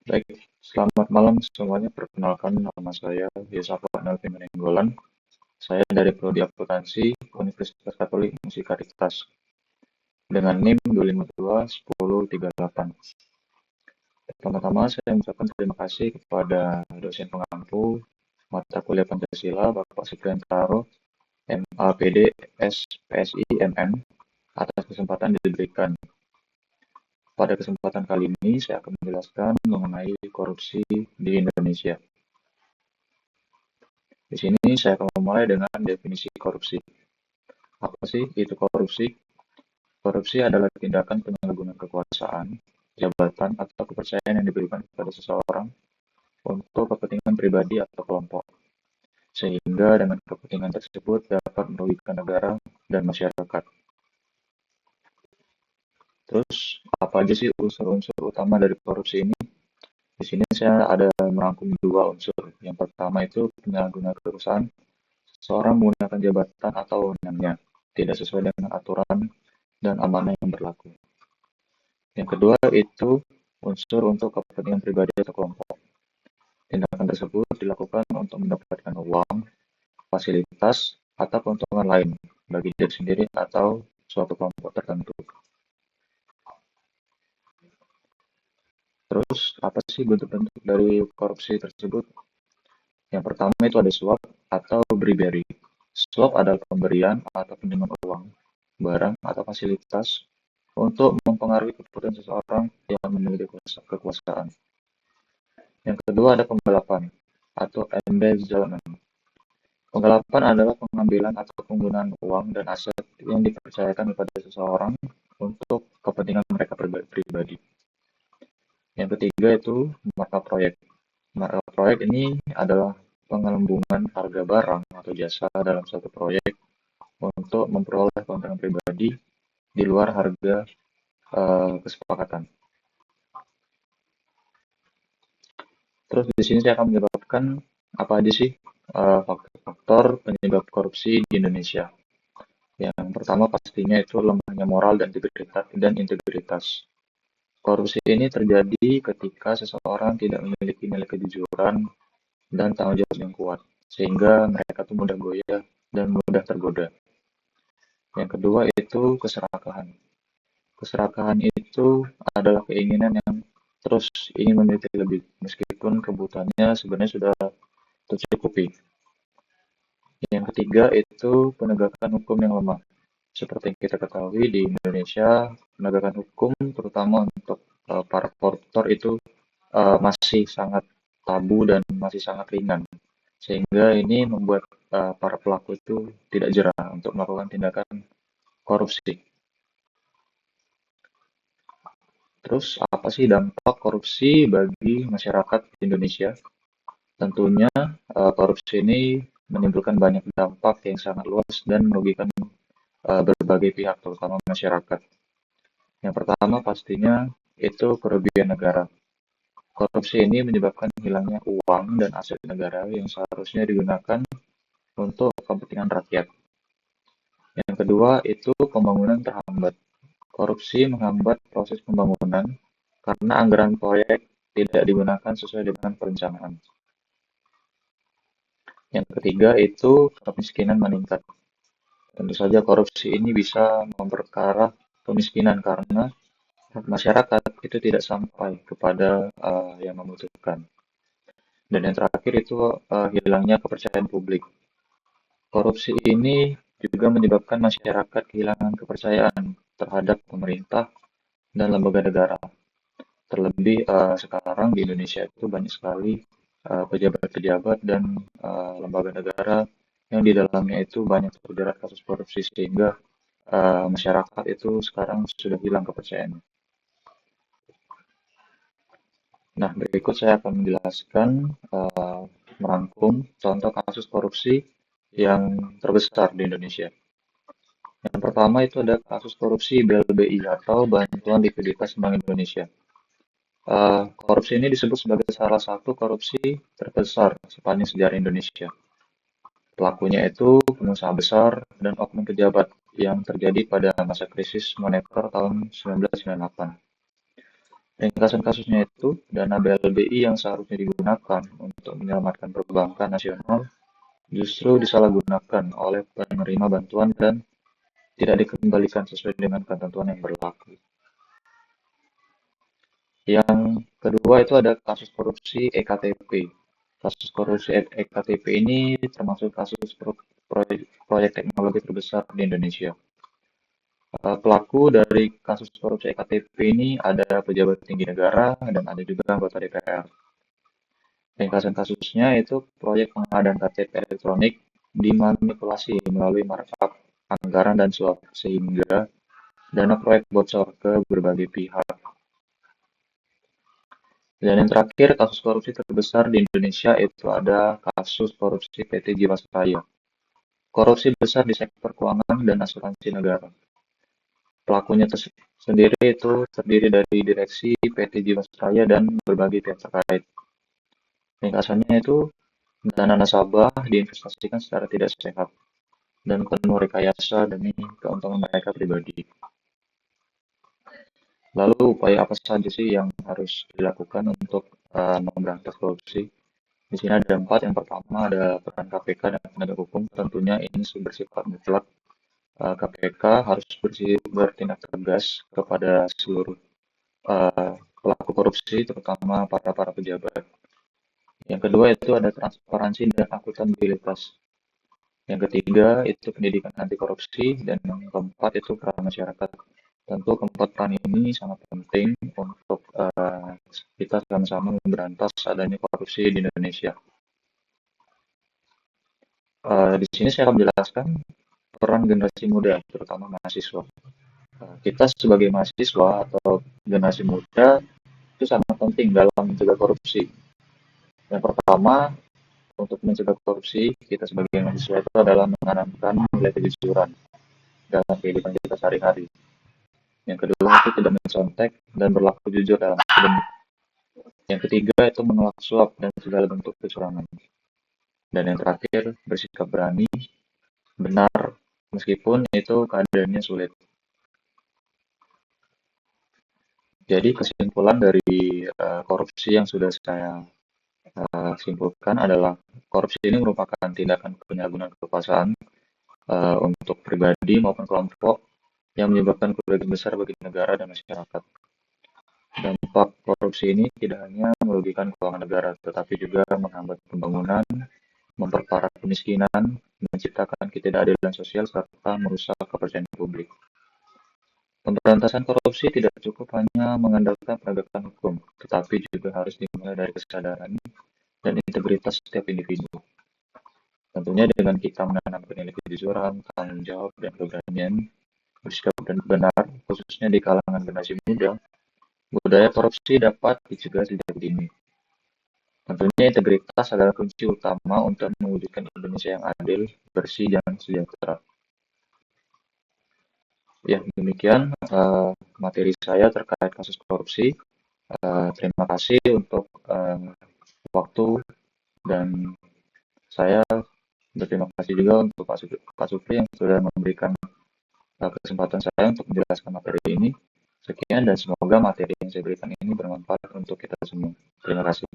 Baik, selamat malam semuanya. Perkenalkan nama saya Yesafat Melvin Menenggolan. Saya dari Prodi Akuntansi Universitas Katolik Musikaritas dengan NIM 2521038. Pertama-tama saya mengucapkan terima kasih kepada dosen pengampu mata kuliah Pancasila Bapak Supriantaro MAPD SPSI MM atas kesempatan yang diberikan. Pada kesempatan kali ini saya akan menjelaskan mengenai korupsi di Indonesia. Di sini saya akan memulai dengan definisi korupsi. Apa sih itu korupsi? Korupsi adalah tindakan penyalahgunaan kekuasaan, jabatan, atau kepercayaan yang diberikan kepada seseorang untuk kepentingan pribadi atau kelompok, sehingga dengan kepentingan tersebut dapat merugikan negara dan masyarakat. Terus, apa aja sih unsur-unsur utama dari korupsi ini? Di sini saya ada merangkum dua unsur. Yang pertama itu penyalahgunaan kekuasaan. Seseorang menggunakan jabatan atau wewenangnya tidak sesuai dengan aturan dan amanah yang berlaku. Yang kedua itu unsur untuk kepentingan pribadi atau kelompok. Tindakan tersebut dilakukan untuk mendapatkan uang, fasilitas, atau keuntungan lain bagi diri sendiri atau suatu kelompok tertentu. Terus, apa sih bentuk-bentuk dari korupsi tersebut? Yang pertama itu ada suap atau bribery. Suap adalah pemberian atau pinjaman uang, barang, atau fasilitas untuk mempengaruhi keputusan seseorang yang memiliki kekuasaan. Yang kedua ada penggelapan atau embezzlement. Penggelapan adalah pengambilan atau penggunaan uang dan aset yang dipercayakan kepada seseorang untuk kepentingan mereka pribadi. Yang ketiga itu markup proyek. Markup proyek ini adalah pengelambungan harga barang atau jasa dalam suatu proyek untuk memperoleh keuntungan pribadi di luar harga kesepakatan. Terus di sini saya akan menyebabkan apa aja sih faktor-faktor penyebab korupsi di Indonesia. Yang pertama pastinya itu lemahnya moral dan integritas. Korupsi ini terjadi ketika seseorang tidak memiliki nilai kejujuran dan tanggung jawab yang kuat, sehingga mereka tuh mudah goyah dan mudah tergoda. Yang kedua itu keserakahan. Keserakahan itu adalah keinginan yang terus ingin memiliki lebih, meskipun kebutuhannya sebenarnya sudah tercukupi. Yang ketiga itu penegakan hukum yang lemah. Seperti yang kita ketahui di Indonesia, penegakan hukum terutama untuk para koruptor itu masih sangat tabu dan masih sangat ringan. Sehingga ini membuat para pelaku itu tidak jera untuk melakukan tindakan korupsi. Terus apa sih dampak korupsi bagi masyarakat Indonesia? Tentunya korupsi ini menimbulkan banyak dampak yang sangat luas dan merugikan berbagai pihak, terutama masyarakat. Yang pertama pastinya itu kerugian negara. Korupsi ini menyebabkan hilangnya uang dan aset negara yang seharusnya digunakan untuk kepentingan rakyat. Yang kedua itu pembangunan terhambat. Korupsi menghambat proses pembangunan karena anggaran proyek tidak digunakan sesuai dengan perencanaan. Yang ketiga itu kemiskinan meningkat. Tentu saja korupsi ini bisa memperparah kemiskinan karena masyarakat itu tidak sampai kepada yang membutuhkan. Dan yang terakhir itu hilangnya kepercayaan publik. Korupsi ini juga menyebabkan masyarakat kehilangan kepercayaan terhadap pemerintah dan lembaga negara. Terlebih sekarang di Indonesia itu banyak sekali pejabat-pejabat dan lembaga negara yang di dalamnya itu banyak terjerat kasus korupsi sehingga masyarakat itu sekarang sudah hilang kepercayaannya. Nah, berikut saya akan menjelaskan merangkum contoh kasus korupsi yang terbesar di Indonesia. Yang pertama itu ada kasus korupsi BLBI atau Bantuan Likuiditas Bank Indonesia. Korupsi ini disebut sebagai salah satu korupsi terbesar sepanjang sejarah Indonesia. Pelakunya itu pengusaha besar dan oknum pejabat yang terjadi pada masa krisis moneter tahun 1998. Ringkasan kasusnya itu, dana BLBI yang seharusnya digunakan untuk menyelamatkan perbankan nasional justru disalahgunakan oleh penerima bantuan dan tidak dikembalikan sesuai dengan ketentuan yang berlaku. Yang kedua itu ada kasus korupsi EKTP. Kasus korupsi EKTP ini termasuk kasus proyek teknologi terbesar di Indonesia. Pelaku dari kasus korupsi EKTP ini ada pejabat tinggi negara dan ada juga anggota DPR. Ringkasan kasusnya itu proyek pengadaan KTP elektronik dimanipulasi melalui markup anggaran dan suap sehingga dana proyek bocor ke berbagai pihak. Dan yang terakhir, kasus korupsi terbesar di Indonesia itu ada kasus korupsi PT Jiwasraya. Korupsi besar di sektor keuangan dan asuransi negara. Pelakunya sendiri itu terdiri dari direksi PT Jiwasraya dan berbagai pihak terkait. Ringkasannya itu dana nasabah diinvestasikan secara tidak sehat dan penuh rekayasa demi keuntungan mereka pribadi. Lalu upaya apa saja sih yang harus dilakukan untuk memberantas korupsi? Di sini ada empat. Yang pertama ada peran KPK dan penegak hukum. Tentunya ini bersifat mutlak. KPK harus bertindak tegas kepada seluruh pelaku korupsi, terutama para pejabat. Yang kedua itu ada transparansi dan akuntabilitas. Yang ketiga itu pendidikan anti korupsi dan yang keempat itu peran masyarakat. Tentu keempat peran ini sangat penting untuk kita sama-sama memberantas adanya korupsi di Indonesia. Di sini saya akan menjelaskan peran generasi muda, terutama mahasiswa. Kita sebagai mahasiswa atau generasi muda itu sangat penting dalam mencegah korupsi. Yang pertama, untuk mencegah korupsi, kita sebagai mahasiswa itu adalah menanamkan nilai kejujuran dalam kehidupan kita sehari-hari. Yang kedua itu tidak mencontek dan berlaku jujur dalam akademik. Yang ketiga itu menolak suap dan segala bentuk kecurangan. Dan yang terakhir bersikap berani, benar, meskipun itu keadaannya sulit. Jadi kesimpulan dari korupsi yang sudah saya simpulkan adalah korupsi ini merupakan tindakan penyalahgunaan kekuasaan untuk pribadi maupun kelompok yang menyebabkan kerugian besar bagi negara dan masyarakat. Dampak korupsi ini tidak hanya merugikan keuangan negara, tetapi juga menghambat pembangunan, memperparah kemiskinan, menciptakan ketidakadilan sosial, serta merusak kepercayaan publik. Pemberantasan korupsi tidak cukup hanya mengandalkan penegakan hukum, tetapi juga harus dimulai dari kesadaran dan integritas setiap individu. Tentunya dengan kita menanamkan nilai kejujuran, tanggung jawab, dan keberanian bersikap dan benar, khususnya di kalangan generasi muda, budaya korupsi dapat dicegah sejak dini. Tentunya integritas adalah kunci utama untuk mewujudkan Indonesia yang adil, bersih, dan sejahtera. Ya, demikian materi saya terkait kasus korupsi. Terima kasih untuk waktu dan saya berterima kasih juga untuk Pak Supri yang sudah memberikan kesempatan saya untuk menjelaskan materi ini. Sekian dan semoga materi yang saya berikan ini bermanfaat untuk kita semua. Terima kasih.